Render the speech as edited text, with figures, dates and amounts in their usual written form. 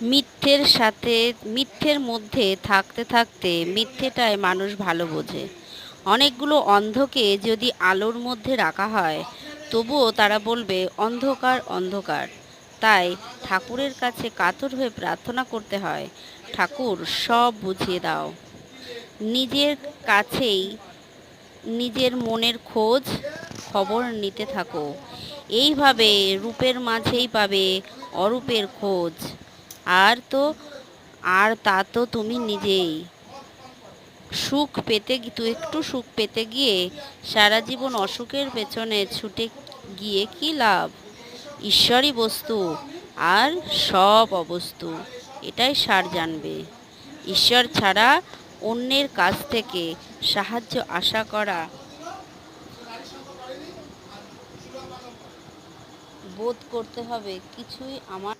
মিথ্যের মধ্যে থাকতে থাকতে মিথ্যেটায় মানুষ ভালো বোঝে। অনেকগুলো অন্ধকে যদি আলোর মধ্যে রাখা হয়, তবুও তারা বলবে অন্ধকার অন্ধকার। তাই ঠাকুরের কাছে কাতর হয়ে প্রার্থনা করতে হয়, ঠাকুর সব বুঝিয়ে দাও। নিজের কাছেই নিজের মনের খোঁজ খবর নিতে থাকো। এইভাবে রূপের মাঝেই পাবে অরূপের খোঁজ। আর তো আর তা তো তুমি নিজেই। একটু সুখ পেতে গিয়ে সারা জীবন অসুখের পেছনে ছুটে গিয়ে কি লাভ? ঈশ্বরই বস্তু, আর সব অবস্তু। এটাই সার জানবে। ঈশ্বর ছাড়া অন্যের কাছ থেকে সাহায্য আশা করা বোধ করতে হবে কিছুই আমার